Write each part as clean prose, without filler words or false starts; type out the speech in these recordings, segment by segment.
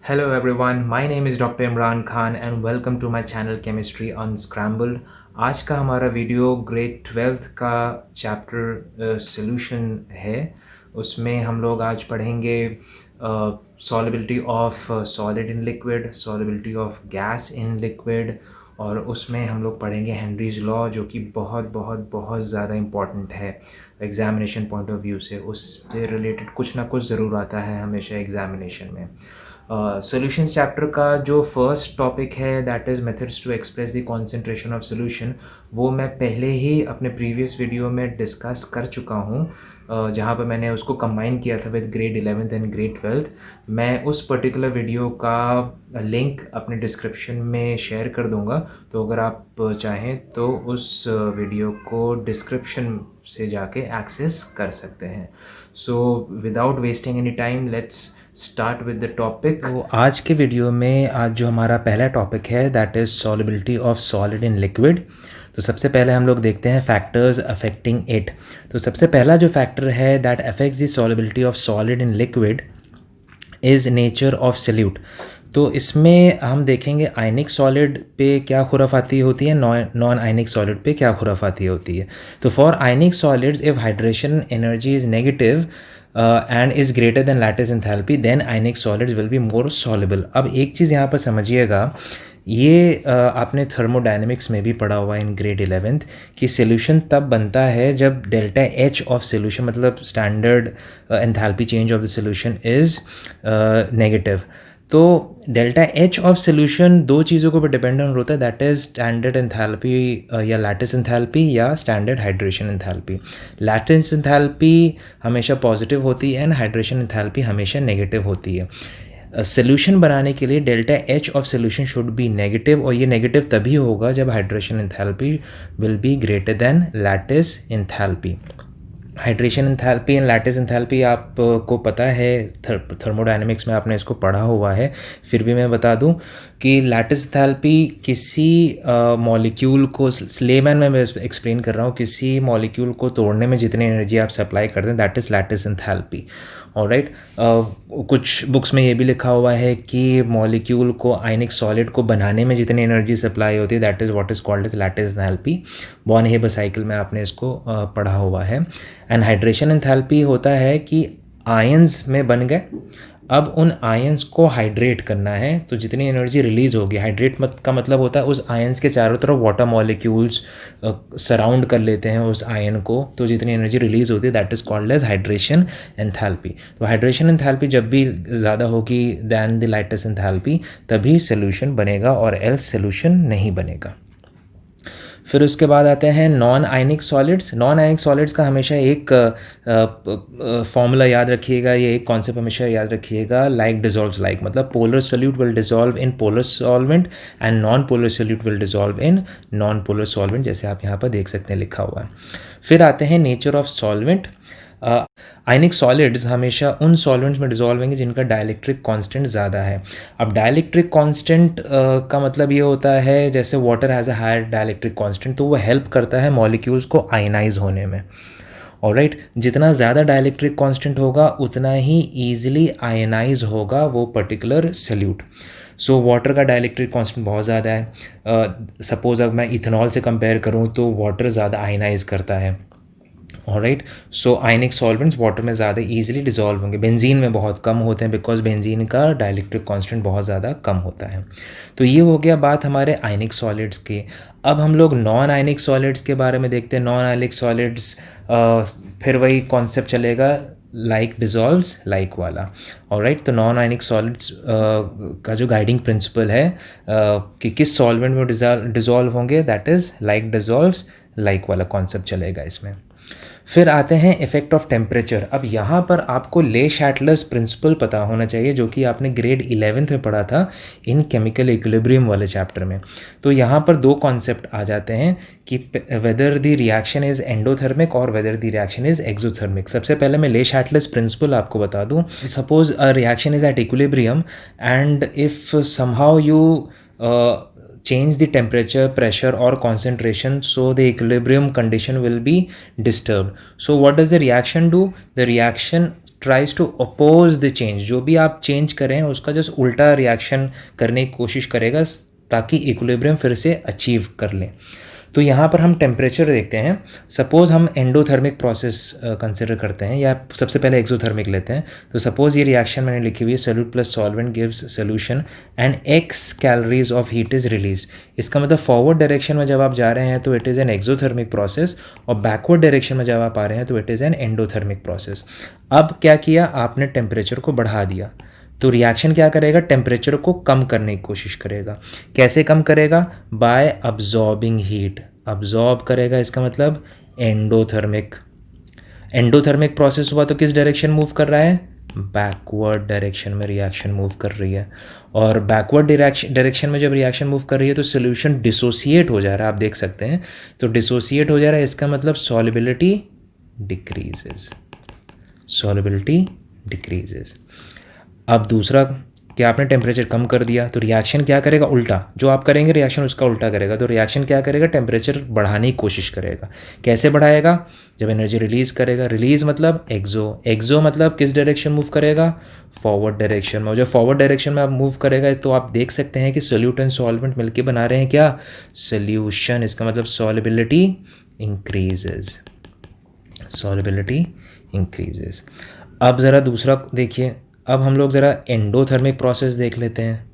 Hello everyone, my name is Dr. Imran Khan and welcome to my channel Chemistry Unscrambled। आज का हमारा video grade 12th का chapter solution है। उसमें हम लोग आज पढ़ेंगे solubility of solid in liquid, solubility of gas in liquid, और उसमें हम लोग पढ़ेंगे हेनरीज लॉ, जो कि बहुत बहुत बहुत ज़्यादा इम्पॉर्टेंट है एग्ज़ामिनेशन पॉइंट ऑफ व्यू से। उससे रिलेटेड कुछ ना कुछ ज़रूर आता है हमेशा एग्ज़ामिनेशन में। सॉल्यूशन चैप्टर का जो फर्स्ट टॉपिक है that is methods to express the concentration of solution, वो मैं पहले ही अपने प्रीवियस वीडियो में डिस्कस कर चुका हूँ, जहाँ पर मैंने उसको कंबाइन किया था with grade 11th and grade 12th। मैं उस पर्टिकुलर वीडियो का लिंक अपने डिस्क्रिप्शन में शेयर कर दूँगा, तो अगर आप चाहें तो उस वीडियो को डिस्क्रिप्शन से जाके एक्सेस कर सकते हैं। So without wasting any time let's start with the topic. तो आज के वीडियो में आज जो हमारा पहला टॉपिक है that is solubility of solid in liquid. तो सबसे पहले हम लोग देखते हैं फैक्टर्स अफेक्टिंग इट। तो सबसे पहला जो फैक्टर है that affects the solubility of solid in liquid is nature of solute. तो इसमें हम देखेंगे आयनिक सॉलिड पे क्या खुराफाती होती है, नॉन आयनिक सॉलिड पे क्या खुराफाती होती है। तो for ionic solids if hydration energy is negative and is greater than lattice enthalpy then ionic solids will be more soluble. अब एक चीज़ यहाँ पर समझिएगा, ये आपने थर्मोडायनेमिक्स में भी पढ़ा हुआ है इन ग्रेड 11th कि सोल्यूशन तब बनता है जब डेल्टा एच ऑफ सोल्यूशन, मतलब standard enthalpy change of the solution is negative. तो डेल्टा एच ऑफ सोल्यूशन दो चीज़ों के ऊपर डिपेंडेंट होता है, दैट इज़ स्टैंडर्ड एंथैल्पी या लैटिस एंथैल्पी या standard hydration enthalpy. Lattice enthalpy हमेशा पॉजिटिव होती है एंड हाइड्रेशन एंथैल्पी हमेशा नेगेटिव होती है। सोल्यूशन बनाने के लिए delta H of solution should be negative, और ये नेगेटिव तभी होगा जब hydration enthalpy will be greater than lattice enthalpy. Hydration enthalpy and lattice enthalpy आपको पता है, थर्मोडायनेमिक्स में आपने इसको पढ़ा हुआ है, फिर भी मैं बता दूं कि लैटिस एंथैल्पी किसी मॉलिक्यूल को, लेमैन में मैं एक्सप्लेन कर रहा हूँ, किसी मॉलिक्यूल को तोड़ने में जितनी एनर्जी आप सप्लाई करते हैं that is lattice enthalpy. Alright, कुछ बुक्स में ये भी लिखा हुआ है कि मॉलिक्यूल को, आयनिक सॉलिड को बनाने में जितनी एनर्जी सप्लाई होती है that is what is called as lattice enthalpy. Born Haber cycle में आपने इसको पढ़ा हुआ है। एंड हाइड्रेशन एंथैल्पी होता है कि आयंस में बन गए, अब उन आयंस को हाइड्रेट करना है, तो जितनी एनर्जी रिलीज़ होगी, हाइड्रेट का मतलब होता है उस आयंस के चारों तरफ वाटर मॉलिक्यूल्स सराउंड कर लेते हैं उस आयन को, तो जितनी एनर्जी रिलीज़ होती है that is called as hydration enthalpy. तो हाइड्रेशन एंथैल्पी जब भी ज़्यादा होगी दैन द लैटिस एंथैल्पी तभी सोल्यूशन बनेगा, और एल्स सोल्यूशन नहीं बनेगा। फिर उसके बाद आते हैं non ionic solids. Non ionic solids का हमेशा एक फॉर्मूला याद रखिएगा, ये एक कॉन्सेप्ट हमेशा याद रखिएगा, लाइक डिजॉल्व्स लाइक, मतलब polar solute will dissolve in polar solvent and non polar solute will dissolve in non polar solvent, जैसे आप यहाँ पर देख सकते हैं लिखा हुआ है। फिर आते हैं nature of solvent. Ionic solids हमेशा उन सॉल्वेंट्स में डिजॉल्व होंगे जिनका डाइलेक्ट्रिक कांस्टेंट ज़्यादा है। अब डाइलेक्ट्रिक कांस्टेंट का मतलब ये होता है, जैसे water has a higher dielectric constant, तो वो हेल्प करता है मॉलिक्यूल्स को आयनाइज होने में। ऑलराइट, जितना ज़्यादा डाइलेक्ट्रिक कांस्टेंट होगा उतना ही ईजिली आयनाइज होगा वो पर्टिकुलर सोल्यूट। सो वाटर का डाइलेक्ट्रिक कांस्टेंट बहुत ज़्यादा है। सपोज अब मैं इथेनॉल से कंपेयर करूँ तो वाटर ज़्यादा आयनाइज करता है। ऑलराइट, सो आयनिक सॉल्वेंट्स वाटर में ज़्यादा ईजिली डिजॉल्व होंगे, बेंजीन में बहुत कम होते हैं बिकॉज बेंजीन का डाइलेक्ट्रिक कांस्टेंट बहुत ज़्यादा कम होता है। तो ये हो गया बात हमारे आयनिक सॉलिड्स की। अब हम लोग नॉन आयनिक सॉलिड्स के बारे में देखते हैं। नॉन आयनिक सॉलिड्स फिर वही कॉन्सेप्ट चलेगा, लाइक डिजॉल्व्स लाइक वाला। ऑलराइट, तो नॉन आयनिक सॉलिड्स का जो गाइडिंग प्रिंसिपल है कि किस सॉल्वेंट में डिजॉल्व होंगे that is like dissolves like वाला कॉन्सेप्ट चलेगा इसमें। फिर आते हैं इफेक्ट ऑफ टेम्परेचर। अब यहाँ पर आपको ले शैटलर्स प्रिंसिपल पता होना चाहिए, जो कि आपने ग्रेड 11th में पढ़ा था इन केमिकल इक्विलिब्रियम वाले चैप्टर में। तो यहाँ पर दो कॉन्सेप्ट आ जाते हैं कि whether the reaction is endothermic और whether the reaction is exothermic. सबसे पहले मैं ले शैटलर्स प्रिंसिपल आपको बता दूँ। Suppose a reaction is at equilibrium and if somehow you change the temperature, pressure or concentration, so the equilibrium condition will be disturbed. So what does the reaction do? The reaction tries to oppose the change, जो भी आप change करें उसका just उल्टा reaction करने की कोशिश करेगा ताकि इक्विलिब्रियम फिर से अचीव कर लें। तो यहाँ पर हम टेम्परेचर देखते हैं। सपोज़ हम एंडोथर्मिक प्रोसेस कंसिडर करते हैं, या सबसे पहले एक्सोथर्मिक लेते हैं। तो सपोज़ ये रिएक्शन मैंने लिखी हुई है, solute plus solvent gives solution and x calories of heat is release. इसका मतलब फॉरवर्ड डायरेक्शन में जब आप जा रहे हैं तो it is an exothermic process, और बैकवर्ड डायरेक्शन में जब आप आ रहे हैं तो it is an endothermic process. अब क्या किया आपने, टेम्परेचर को बढ़ा दिया, तो रिएक्शन क्या करेगा, टेम्परेचर को कम करने की कोशिश करेगा। कैसे कम करेगा, बाय अब्जॉर्बिंग हीट, अब्जॉर्ब करेगा, इसका मतलब एंडोथर्मिक। एंडोथर्मिक प्रोसेस हुआ तो किस डायरेक्शन मूव कर रहा है, बैकवर्ड डायरेक्शन में रिएक्शन मूव कर रही है। और बैकवर्ड डायरेक्शन में जब रिएक्शन मूव कर रही है तो सोल्यूशन डिसोसिएट हो जा रहा है, आप देख सकते हैं। तो डिसोसिएट हो जा रहा है, इसका मतलब सॉल्युबिलिटी डिक्रीजेज, सॉल्युबिलिटी डिक्रीजेज। अब दूसरा कि आपने टेम्परेचर कम कर दिया तो रिएक्शन क्या करेगा, उल्टा जो आप करेंगे रिएक्शन उसका उल्टा करेगा। तो रिएक्शन क्या करेगा, टेम्परेचर बढ़ाने की कोशिश करेगा। कैसे बढ़ाएगा, जब एनर्जी रिलीज करेगा। रिलीज मतलब एक्सो, एक्सो मतलब किस डायरेक्शन मूव करेगा, फॉरवर्ड डायरेक्शन में। और जब फॉरवर्ड डायरेक्शन में आप मूव करेगा तो आप देख सकते हैं कि सोल्यूट एंड सॉल्वेंट मिलकर बना रहे हैं क्या, सोल्यूशन। इसका मतलब सॉल्युबिलिटी इंक्रीजेज, सॉल्युबिलिटी इंक्रीजेज। अब ज़रा दूसरा देखिए, अब हम लोग ज़रा एंडोथर्मिक प्रोसेस देख लेते हैं।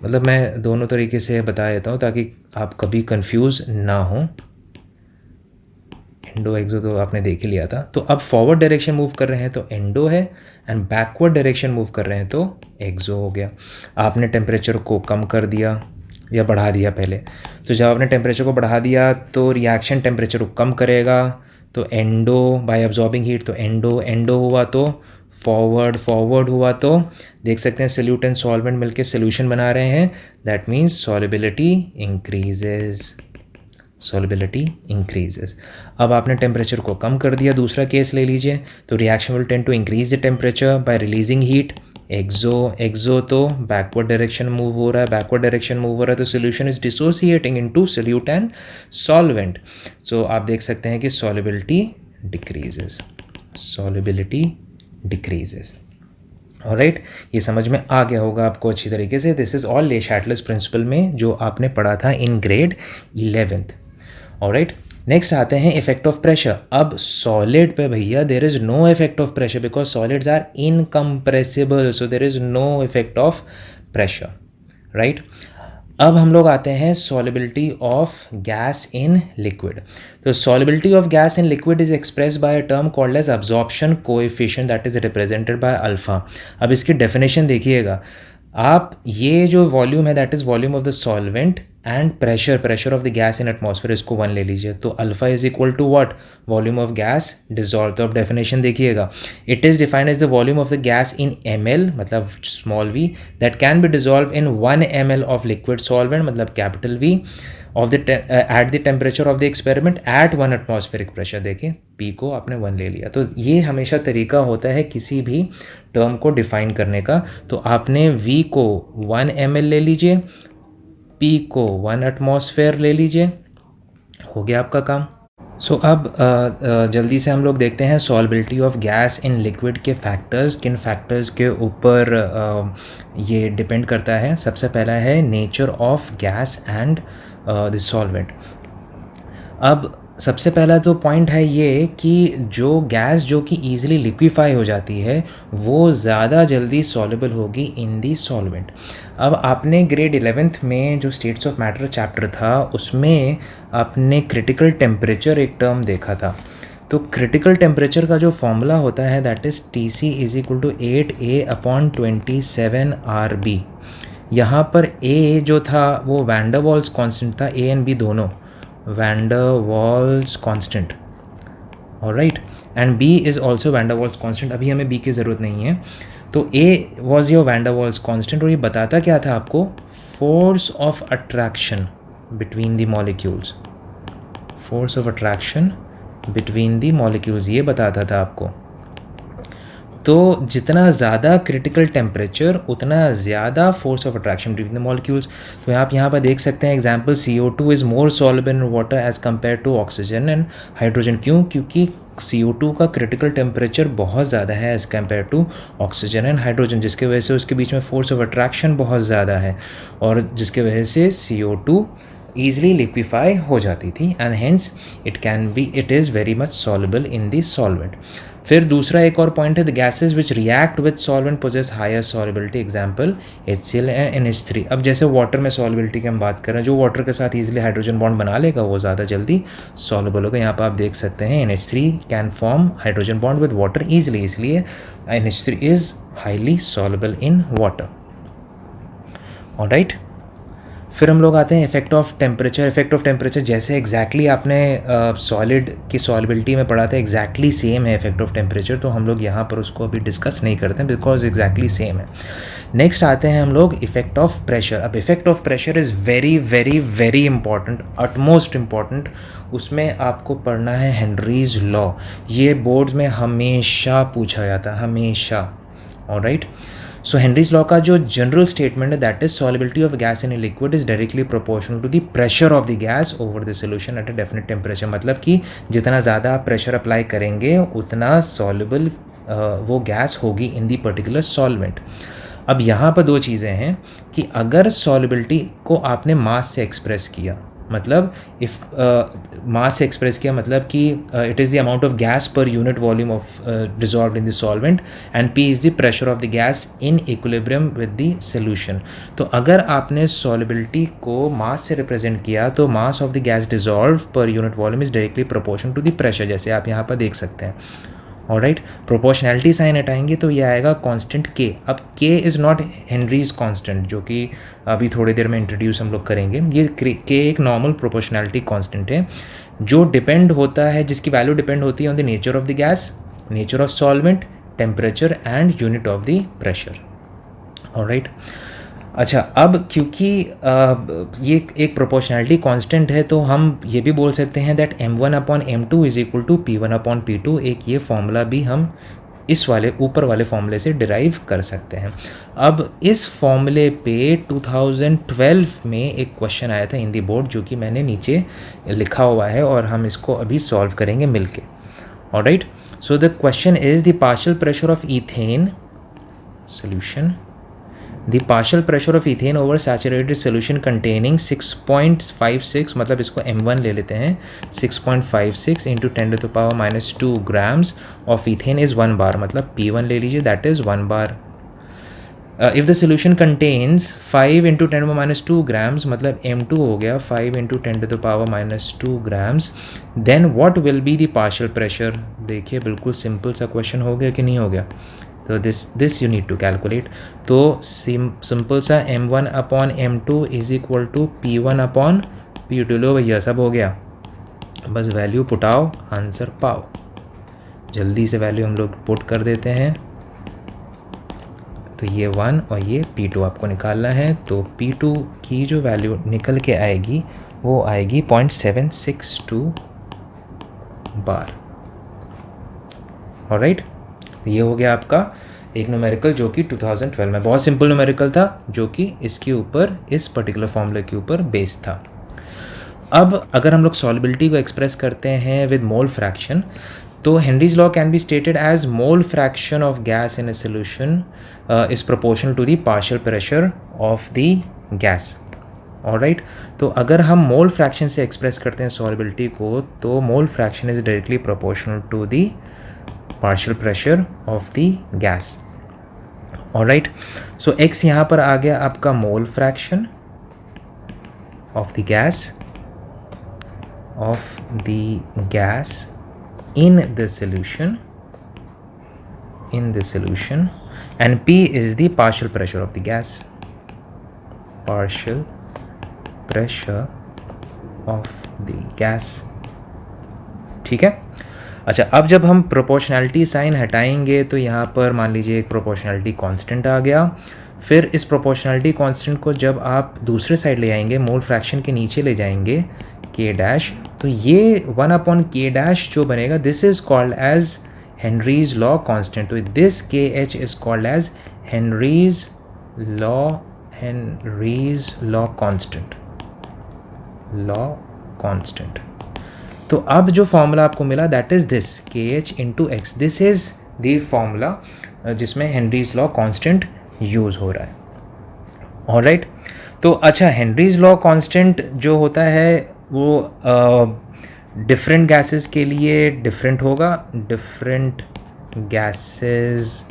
मतलब मैं दोनों तरीके से बता देता हूँ ताकि आप कभी कंफ्यूज ना हो। एंडो एक्सो तो आपने देख ही लिया था। तो अब फॉरवर्ड डायरेक्शन मूव कर रहे हैं तो एंडो है, एंड बैकवर्ड डायरेक्शन मूव कर रहे हैं तो एक्सो हो गया। आपने टेम्परेचर को कम कर दिया या बढ़ा दिया पहले, तो जब आपने टेम्परेचर को बढ़ा दिया तो रिएक्शन टेम्परेचर को कम करेगा, तो एंडो बाय अब्जॉर्बिंग हीट, तो एंडो एंडो हुआ तो फॉरवर्ड, फॉरवर्ड हुआ तो देख सकते हैं सोल्यूट एंड सॉल्वेंट मिलके सोल्यूशन बना रहे हैं, that means solubility increases, solubility increases. अब आपने टेम्परेचर को कम कर दिया, दूसरा केस ले लीजिए, तो reaction will tend to increase the temperature by releasing heat, exo, exo तो बैकवर्ड डायरेक्शन मूव हो रहा है, बैकवर्ड डायरेक्शन मूव हो रहा है तो solution is dissociating into solute and solvent. So आप देख सकते हैं कि solubility decreases, solubility decreases. Alright, ये समझ में आ गया होगा आपको अच्छी तरीके से। दिस इज ऑल ले शैटलर्स प्रिंसिपल में जो आपने पढ़ा था in grade 11th। Alright, next आते हैं इफेक्ट ऑफ प्रेशर। अब सॉलिड पे भैया there is no effect of pressure because solids are incompressible, so there is no effect of pressure, right. अब हम लोग आते हैं solubility of gas in liquid. तो solubility of gas in liquid is expressed by a term called as absorption coefficient that is represented by alpha. अब इसकी definition देखिएगा आप, ये जो वॉल्यूम है that is volume of the solvent and pressure, pressure of the gas in atmosphere, इसको 1 ले लीजिए। तो alpha is equal to what, volume of gas dissolve. तो अब डेफिनेशन देखिएगा, it is defined as the volume of the gas in ml मतलब small v that can be dissolve in 1 ml of liquid solvent मतलब capital V of the at the temperature of the experiment at 1 atmospheric pressure. देखिए P को आपने 1 ले लिया। तो ये हमेशा तरीका होता है किसी भी टर्म को डिफाइन करने का। तो आपने V को 1 ml ले लीजिए, P को 1 एटमॉस्फेयर ले लीजिए, हो गया आपका काम। सो अब जल्दी से हम लोग देखते हैं solubility of gas in liquid के फैक्टर्स, किन फैक्टर्स के ऊपर ये डिपेंड करता है। सबसे पहला है nature of gas and the solvent. अब सबसे पहला तो पॉइंट है ये कि जो गैस जो कि ईजिली लिक्विफाई हो जाती है वो ज़्यादा जल्दी सॉल्युबल होगी इन दी सॉल्वेंट। अब आपने ग्रेड 11th में जो स्टेट्स ऑफ मैटर चैप्टर था उसमें आपने क्रिटिकल टेम्परेचर एक टर्म देखा था। तो क्रिटिकल टेम्परेचर का जो फॉर्मूला होता है that is TC is equal to 8A/27 RB। यहाँ पर A जो था वो वैन डर वाल्स कॉन्स्टेंट था, A एंड B दोनों van der Waals constant, alright, and B is also van der Waals constant। अभी हमें B की ज़रूरत नहीं है। तो A was your van der Waals constant और ये बताता क्या था आपको, force of attraction between the molecules, force of attraction between the molecules ये बताता था आपको। तो जितना ज़्यादा क्रिटिकल टेम्परेचर उतना ज़्यादा force of attraction between the molecules. तो आप यहाँ पर देख सकते हैं example CO2 is more soluble in water as compared to oxygen and hydrogen. क्यों? क्योंकि CO2 का क्रिटिकल टेम्परेचर बहुत ज़्यादा है as compared to oxygen and hydrogen, जिसके वजह से उसके बीच में फोर्स ऑफ अट्रैक्शन बहुत ज़्यादा है और जिसके वजह से CO2 ईजिली लिक्विफाई हो जाती थी and hence it is very much soluble in the solvent. फिर दूसरा एक और पॉइंट है, the gases which react with solvent possess higher solubility, example HCl and NH3। अब जैसे वाटर में सॉल्युबिलिटी की हम बात कर रहे हैं, जो वाटर के साथ ईजिली हाइड्रोजन बॉन्ड बना लेगा वो ज़्यादा जल्दी सॉल्युबल होगा। यहाँ पर आप देख सकते हैं NH3 can form hydrogen bond with water easily, इसलिए NH3 is highly soluble in water. Alright, फिर हम लोग आते हैं effect of temperature. Effect of temperature जैसे एग्जैक्टली आपने सॉलिड की सॉल्युबिलिटी में पढ़ा था, एग्जैक्टली सेम है इफेक्ट ऑफ टेम्परेचर, तो हम लोग यहाँ पर उसको अभी डिस्कस नहीं करते हैं बिकॉज एग्जैक्टली सेम है। नेक्स्ट आते हैं हम लोग इफेक्ट ऑफ प्रेशर। अब effect of pressure is very very very important, utmost important. उसमें आपको पढ़ना है हेनरीज लॉ। ये बोर्ड्स में हमेशा पूछा जाता है, हमेशा। ऑलराइट, सो हेनरीज लॉ का जो जनरल स्टेटमेंट है, that is solubility of gas in a liquid is directly proportional to the pressure of the gas over the solution at a definite temperature. मतलब कि जितना ज़्यादा आप प्रेशर अप्लाई करेंगे उतना सॉल्युबल वो गैस होगी इन दी पर्टिकुलर सॉल्वेंट। अब यहाँ पर दो चीज़ें हैं कि अगर सॉल्युबिलिटी को आपने मास से एक्सप्रेस किया, मतलब इफ़ मास से एक्सप्रेस किया मतलब कि it is the amount of gas पर unit volume of dissolved in the solvent and P is the pressure of the gas in equilibrium with the solution. तो अगर आपने सॉल्युबिलिटी को मास से रिप्रेजेंट किया तो mass of the gas dissolve per unit volume is directly proportional to the pressure, जैसे आप यहाँ पर देख सकते हैं। ऑलराइट, प्रोपोर्शनैलिटी साइन हटाएंगे तो ये आएगा कांस्टेंट K। अब K is not Henrys constant, जो कि अभी थोड़ी देर में इंट्रोड्यूस हम लोग करेंगे। ये K एक नॉर्मल प्रोपोर्शनैलिटी कांस्टेंट है जो डिपेंड होता है, जिसकी वैल्यू डिपेंड होती है on the nature of the gas, nature of solvent, temperature and unit of the pressure. Alright, अच्छा, अब क्योंकि ये एक प्रोपोर्शनैलिटी कांस्टेंट है तो हम ये भी बोल सकते हैं that m1/m2 is equal to P1/P2। एक ये फॉर्मूला भी हम इस वाले ऊपर वाले फॉर्मूले से डिराइव कर सकते हैं। अब इस फॉर्मूले पे 2012 में एक क्वेश्चन आया था इन दी बोर्ड, जो कि मैंने नीचे लिखा हुआ है और हम इसको अभी सॉल्व करेंगे मिलके। Alright, so the question is the partial pressure of ethane solution, the partial pressure of ethane over saturated solution containing 6.56, मतलब इसको m1 ले लेते हैं, 6.56 into 10 to the power minus 2 grams of ethane is 1 bar, मतलब P1 ले लीजिए, that is 1 bar. If the solution contains 5 into 10 to the power minus 2 grams, मतलब m2 हो गया 5 into 10 to the power minus 2 grams, then what will be the partial pressure? देखिए बिल्कुल simple सा question हो गया कि नहीं हो गया। तो this you need to calculate. तो सिंपल सा m1/m2 is equal to P1/P2। लो भैया सब हो गया, बस वैल्यू पुटाओ, आंसर पाओ। जल्दी से वैल्यू हम लोग पुट कर देते हैं। तो ये 1 और ये P2 आपको निकालना है। तो P2 की जो वैल्यू निकल के आएगी वो आएगी 0.762 बार। ऑलराइट, ये हो गया आपका एक न्यूमेरिकल जो कि 2012 में बहुत सिंपल न्यूमेरिकल था, जो कि इसके ऊपर, इस पर्टिकुलर फॉर्मूले के ऊपर बेस्ड था। अब अगर हम लोग सॉल्युबिलिटी को एक्सप्रेस करते हैं विद मोल फ्रैक्शन, तो Henry's law can be stated as mole fraction of gas in a solution is proportional to the partial pressure of the gas. Alright, तो अगर हम मोल फ्रैक्शन से एक्सप्रेस करते हैं सॉल्युबिलिटी को, तो mole fraction is directly proportional to the partial pressure of the gas. Alright, so x यहाँ पर आ गया आपका mole fraction of the gas in the solution, and P is the partial pressure of the gas, partial pressure of the gas। ठीक है। अच्छा, अब जब हम प्रोपोर्शनैलिटी साइन हटाएंगे तो यहाँ पर मान लीजिए एक प्रोपोर्शनैलिटी कांस्टेंट आ गया। फिर इस प्रोपोर्शनैलिटी कांस्टेंट को जब आप दूसरे साइड ले आएंगे, मोल फ्रैक्शन के नीचे ले जाएंगे K', तो ये 1/K' जो बनेगा, this is called as Henry's law constant. तो this KH is called as Henry's law constant. तो अब जो फॉर्मूला आपको मिला that is this KH into x, this is the formula जिसमें हेनरीज लॉ कांस्टेंट यूज़ हो रहा है। ऑलराइट, तो अच्छा हेनरीज लॉ कांस्टेंट जो होता है वो डिफरेंट गैसेस के लिए डिफरेंट होगा। Different gases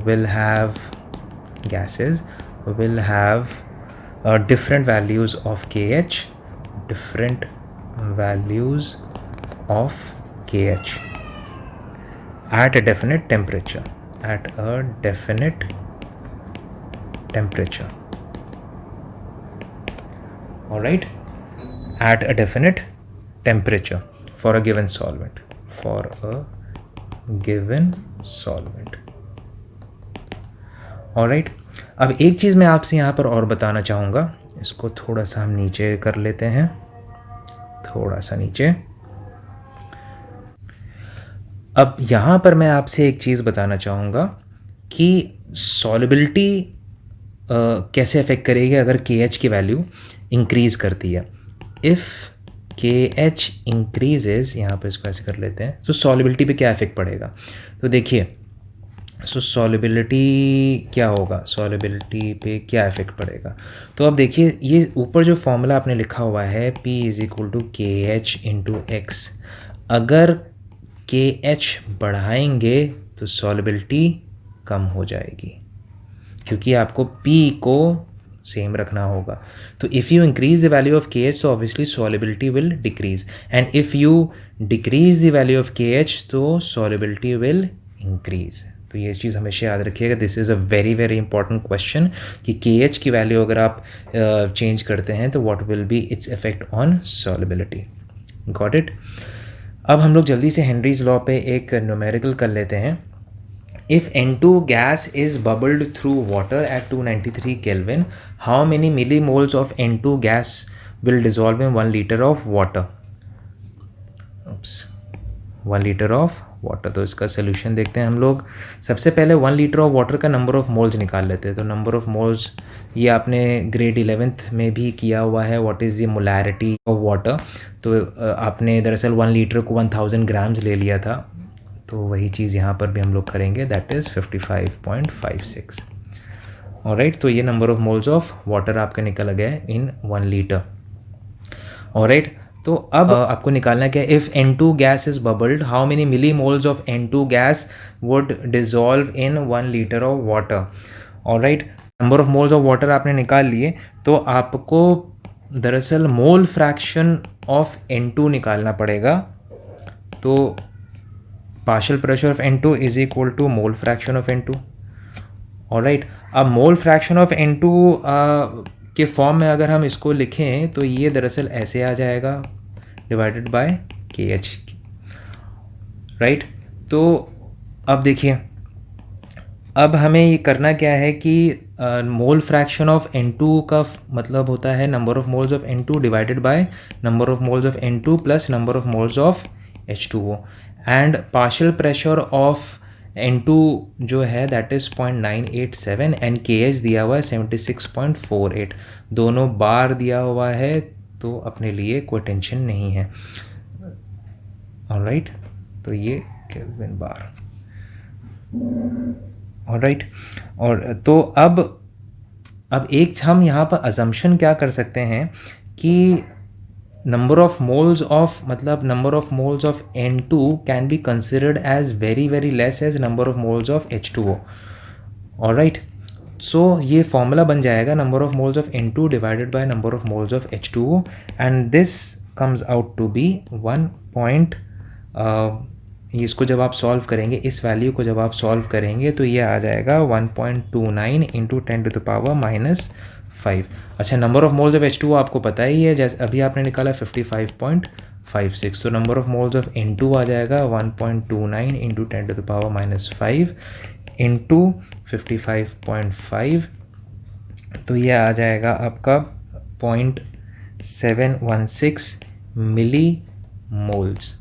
will have different values of KH, different values of KH at a definite temperature, all right, at a definite temperature for a given solvent, alright. अब एक चीज़ मैं आपसे यहाँ पर और बताना चाहूँगा, इसको थोड़ा सा हम नीचे कर लेते हैं, थोड़ा सा नीचे। अब यहाँ पर मैं आपसे एक चीज़ बताना चाहूँगा कि सॉल्युबिलिटी कैसे अफेक्ट करेगी अगर KH की वैल्यू इंक्रीज़ करती है। इफ़ KH इंक्रीजेज, यहाँ पर इसको ऐसे कर लेते हैं, तो सॉल्युबिलिटी पे क्या इफेक्ट पड़ेगा। तो देखिए, सो सॉल्युबिलिटी क्या होगा, सॉल्युबिलिटी पे क्या इफेक्ट पड़ेगा। तो अब देखिए, ये ऊपर जो फॉर्मूला आपने लिखा हुआ है P is equal to KH into x, अगर KH बढ़ाएंगे तो सॉल्युबिलिटी कम हो जाएगी, क्योंकि आपको P को सेम रखना होगा। तो if you increase the value of KH तो obviously solubility will decrease, and if you decrease the value of KH तो सॉल्युबिलिटी विल इंक्रीज। तो ये चीज़ हमेशा याद रखिएगा, this is a very very important question कि KH की वैल्यू अगर आप चेंज करते हैं तो what will be its effect on solubility. Got it. अब हम लोग जल्दी से हेनरीज लॉ पे एक न्यूमेरिकल कर लेते हैं। If N2 gas is bubbled through water at 293 Kelvin, how many millimoles of N2 gas will dissolve in 1 liter of water? 1 liter of water. तो इसका सोल्यूशन देखते हैं हम लोग। सबसे पहले 1 लीटर ऑफ वाटर का नंबर ऑफ मोल्स निकाल लेते हैं। तो नंबर ऑफ मोल्स ये आपने ग्रेड 11th में भी किया हुआ है, what is the molarity of water. तो आपने दरअसल 1 लीटर को 1000 ग्राम्स ले लिया था, तो वही चीज़ यहाँ पर भी हम लोग करेंगे, दैट इज़ 55.56। ऑलराइट, तो ये number of moles of water आपका निकल गया इन 1 लीटर। ऑलराइट, तो अब आपको निकालना क्या है, if N2 gas is bubbled how many millimoles of N2 gas would dissolve in 1 litre of water. Alright, number of moles of water आपने निकाल लिए, तो आपको दरअसल मोल फ्रैक्शन ऑफ N2 निकालना पड़ेगा। तो partial pressure of N2 is equal to mole fraction of N2। Alright, अब मोल फ्रैक्शन ऑफ N2 के फॉर्म में अगर हम इसको लिखें तो ये दरअसल ऐसे आ जाएगा, डिवाइडेड बाय KH। राइट, तो अब देखिए, अब हमें ये करना क्या है कि मोल फ्रैक्शन ऑफ N2 का मतलब होता है number of moles of N2 divided by number of moles of N2 plus number of moles of H2O, and partial pressure of N2 जो है दैट इज़ 0.987 एंड KH दिया हुआ है 76.48। दोनों बार दिया हुआ है, तो अपने लिए कोई टेंशन नहीं है। ऑलराइट, तो ये केल्विन बार। ऑलराइट, और तो अब एक हम यहाँ पर अजम्पशन क्या कर सकते हैं कि number of moles of N2 can be considered as very very less as number of moles of H2O। Alright, so ये फॉर्मूला बन जाएगा number of moles of N2 divided by number of moles of H2O, and this comes out to be 1. इसको जब आप solve करेंगे, इस value को जब आप सॉल्व करेंगे तो ये आ जाएगा 1.29 इंटू 10⁻⁵। अच्छा, number of moles of H2O आपको पता ही है, जैसे अभी आपने निकाला 55.56, तो number of moles of N2 आ जाएगा 1.29 इंटू 10⁻⁵ इंटू 55.5, तो ये आ जाएगा आपका 0.716 मिली मोल्स।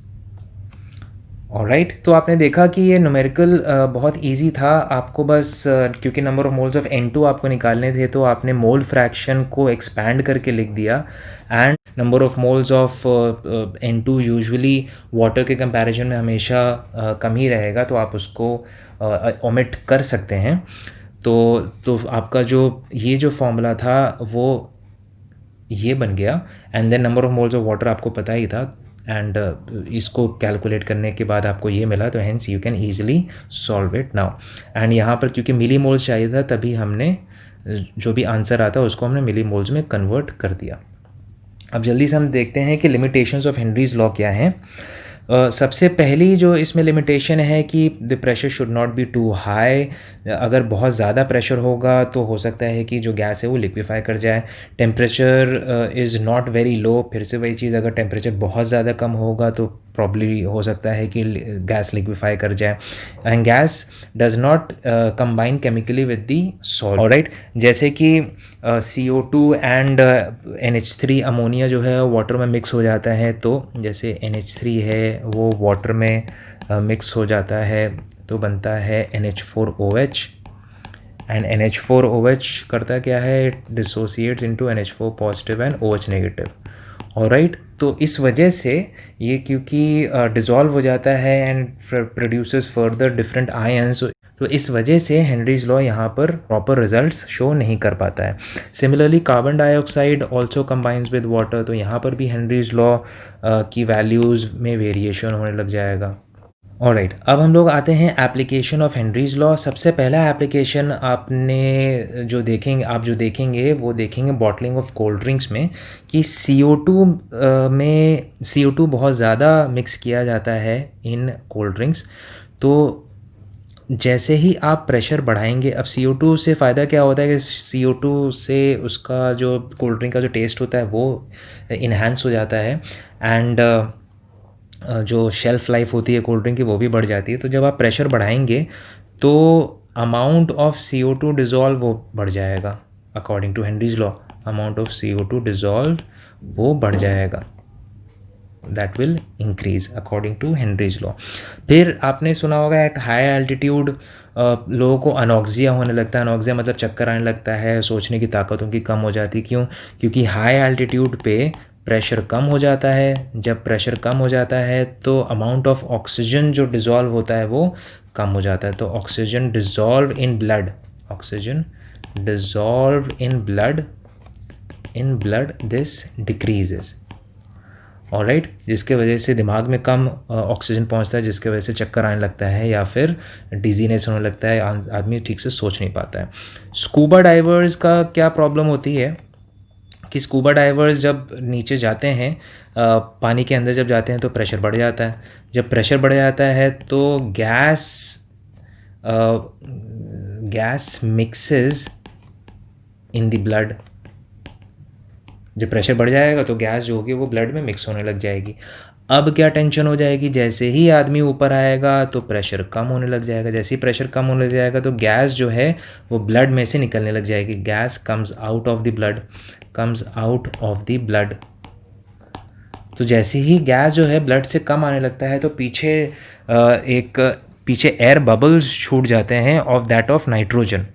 ऑलराइट, तो आपने देखा कि ये न्यूमेरिकल बहुत इजी था। आपको बस क्योंकि number of moles of N2 आपको निकालने थे, तो आपने मोल फ्रैक्शन को एक्सपैंड करके लिख दिया। And number of moles of N2 usually water के कंपैरिजन में हमेशा कम ही रहेगा, तो आप उसको ओमिट कर सकते हैं। तो आपका जो फॉर्मूला था वो ये बन गया। And then number of moles of water आपको पता ही था, एंड इसको कैलकुलेट करने के बाद आपको ये मिला, तो hence you can easily solve it now. And यहाँ पर क्योंकि मिली मोल्स चाहिए था, तभी हमने जो भी आंसर आता उसको हमने मिली मोल्स में कन्वर्ट कर दिया। अब जल्दी से हम देखते हैं कि लिमिटेशंस ऑफ हेनरीज लॉ क्या हैं। सबसे पहली जो इसमें लिमिटेशन है कि the pressure should not be too high. अगर बहुत ज़्यादा प्रेशर होगा तो हो सकता है कि जो गैस है वो लिक्विफाई कर जाए। Temperature is not very low, फिर से वही चीज़, अगर टेम्परेचर बहुत ज़्यादा कम होगा तो प्रॉब्ली हो सकता है कि गैस लिक्विफाई कर जाए। And gas does not combine chemically with the salt, alright. जैसे कि CO2 एंड NH3 अमोनिया जो है वाटर में मिक्स हो जाता है, तो जैसे NH3 है वो वाटर में मिक्स हो जाता है तो बनता है NH4OH। एंड NH4OH करता क्या है, it dissociates into NH4 positive and OH negative, alright. तो इस वजह से ये क्योंकि डिज़ोल्व हो जाता है and produces further different ions, तो इस वजह से हेनरीज लॉ यहाँ पर प्रॉपर रिजल्ट्स शो नहीं कर पाता है। Similarly carbon dioxide also combines with water, तो यहाँ पर भी हेनरीज लॉ की वैल्यूज़ में वेरिएशन होने लग जाएगा। ऑलराइट, अब हम लोग आते हैं एप्लीकेशन ऑफ हेनरीज लॉ। सबसे पहला एप्लीकेशन आप जो देखेंगे वो देखेंगे बॉटलिंग ऑफ कोल्ड ड्रिंक्स में, कि CO2 में CO2 बहुत ज़्यादा मिक्स किया जाता है इन कोल्ड ड्रिंक्स। तो जैसे ही आप प्रेशर बढ़ाएंगे, अब CO2 से फ़ायदा क्या होता है कि CO2 से उसका जो कोल्ड ड्रिंक का जो टेस्ट होता है वो इन्हांस हो जाता है, एंड जो शेल्फ़ लाइफ होती है कोल्ड ड्रिंक की वो भी बढ़ जाती है। तो जब आप प्रेशर बढ़ाएंगे तो अमाउंट ऑफ CO2 डिज़ोल्व वो बढ़ जाएगा। According to Henry's law, amount of CO2 dissolve वो बढ़ जाएगा, that will increase according to Henry's law. फिर आपने सुना होगा एट हाई एल्टीट्यूड लोगों को अनॉक्सिया होने लगता है। अनॉक्सिया मतलब चक्कर आने लगता है, सोचने की ताकत उनकी कम हो जाती है। क्यों? क्योंकि हाई एल्टीट्यूड पे प्रेशर कम हो जाता है। जब प्रेशर कम हो जाता है तो अमाउंट ऑफ ऑक्सीजन जो डिज़ोल्व होता है वो कम हो जाता है। तो oxygen dissolve in blood, oxygen dissolve in blood this decreases, alright, जिसके वजह से दिमाग में कम ऑक्सीजन पहुंचता है, जिसके वजह से चक्कर आने लगता है या फिर डिजीनेस होने लगता है, आदमी ठीक से सोच नहीं पाता है। स्कूबा डाइवर्स का क्या प्रॉब्लम होती है कि स्कूबा डाइवर्स जब नीचे जाते हैं, पानी के अंदर जब जाते हैं तो प्रेशर बढ़ जाता है। जब प्रेशर बढ़ जाता है तो gas mixes in the blood. जब प्रेशर बढ़ जाएगा तो गैस जो होगी वो ब्लड में मिक्स होने लग जाएगी। अब क्या टेंशन हो जाएगी, जैसे ही आदमी ऊपर आएगा तो प्रेशर कम होने लग जाएगा। जैसे ही प्रेशर कम होने लग जाएगा तो गैस जो है वो ब्लड में से निकलने लग जाएगी। Gas comes out of the blood. तो जैसे ही गैस जो है ब्लड से कम आने लगता है तो पीछे एयर बबल्स छूट जाते हैं ऑफ नाइट्रोजन।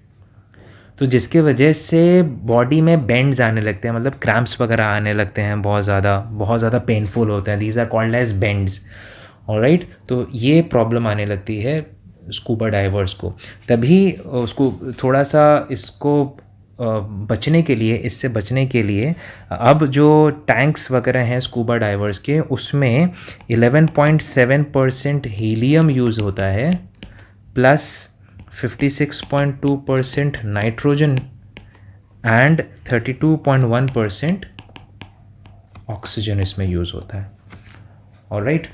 तो जिसके वजह से बॉडी में बेंड्स आने लगते हैं, मतलब क्रैम्प्स वगैरह आने लगते हैं, बहुत ज़्यादा पेनफुल होते हैं। These are called as bends, alright. तो ये प्रॉब्लम आने लगती है स्कूबा डाइवर्स को। तभी उसको थोड़ा सा इससे बचने के लिए अब जो टैंक्स वगैरह हैं स्कूबा डाइवर्स के, उसमें 11.7% हीलियम यूज़ होता है प्लस 56.2% नाइट्रोजन एंड 32.1% ऑक्सीजन इसमें यूज़ होता है, ऑलराइट।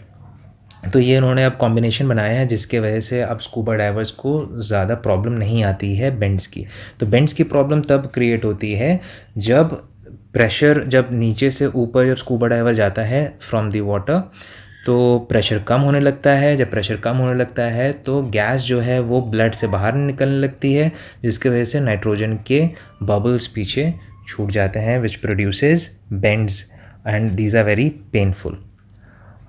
तो ये उन्होंने अब कॉम्बिनेशन बनाया है जिसके वजह से अब स्कूबा डाइवर्स को ज़्यादा प्रॉब्लम नहीं आती है बेंड्स की। तो बेंड्स की प्रॉब्लम तब क्रिएट होती है जब जब नीचे से ऊपर जब स्कूबा डाइवर जाता है फ्रॉम द वाटर तो प्रेशर कम होने लगता है। जब प्रेशर कम होने लगता है तो गैस जो है वो ब्लड से बाहर निकलने लगती है, जिसकी वजह से नाइट्रोजन के बबल्स पीछे छूट जाते हैं, which produces bends and these are very painful,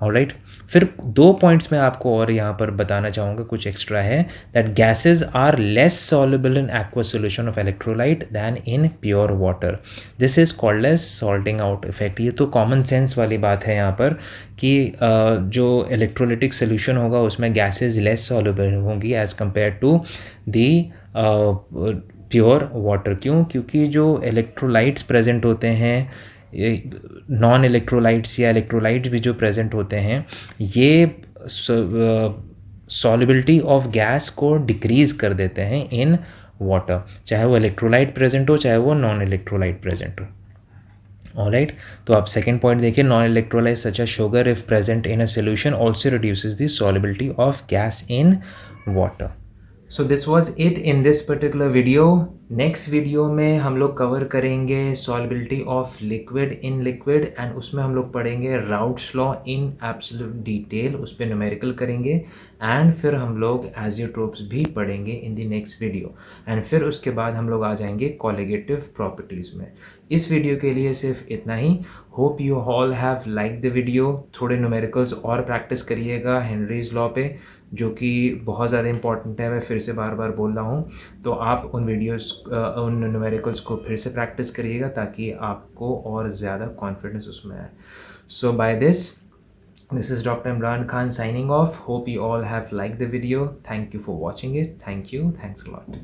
alright. फिर 2 पॉइंट्स मैं आपको और यहाँ पर बताना चाहूँगा, कुछ एक्स्ट्रा है, that gases are less soluble in aqua solution of electrolyte than in pure water. This is called as salting out effect. ये तो कॉमन सेंस वाली बात है यहाँ पर कि जो इलेक्ट्रोलिटिक सोल्यूशन होगा उसमें गैसेज लेस सॉल्युबल होंगी as compared to the pure water. क्यों? क्योंकि जो इलेक्ट्रोलाइट्स प्रेजेंट होते हैं, नॉन इलेक्ट्रोलाइट्स या इलेक्ट्रोलाइट्स भी जो प्रेजेंट होते हैं, ये सॉल्युबिलिटी ऑफ गैस को डिक्रीज़ कर देते हैं इन वाटर, चाहे वो इलेक्ट्रोलाइट प्रेजेंट हो चाहे वो नॉन इलेक्ट्रोलाइट प्रेजेंट हो। ऑलराइट, तो आप सेकेंड पॉइंट देखिए, non electrolyte such a sugar if present in a solution also reduces the solubility of gas in water. So this was it in this particular video. Next video में हम लोग cover करेंगे solubility of liquid in liquid, and उसमें हम लोग पढ़ेंगे routes law in absolute detail, उस पर न्यूमेरिकल करेंगे, एंड फिर हम लोग एजियोट्रोप्स भी पढ़ेंगे in the next video, and फिर उसके बाद हम लोग आ जाएंगे कॉलिगेटिव प्रॉपर्टीज़ में। इस वीडियो के लिए सिर्फ इतना ही। Hope you all have like the video. थोड़े न्यूमेरिकल्स और प्रैक्टिस करिएगा हेनरीज लॉ पे, जो कि बहुत ज़्यादा इंपॉर्टेंट है, मैं फिर से बार बार बोल रहा हूँ। तो आप उन वीडियोस उन न्यूमेरिकल्स को फिर से प्रैक्टिस करिएगा ताकि आपको और ज़्यादा कॉन्फिडेंस उसमें आए। सो bye this is Dr. Imran Khan signing off. Hope you all have liked the video. Thank you for watching it. Thank you. Thanks a lot.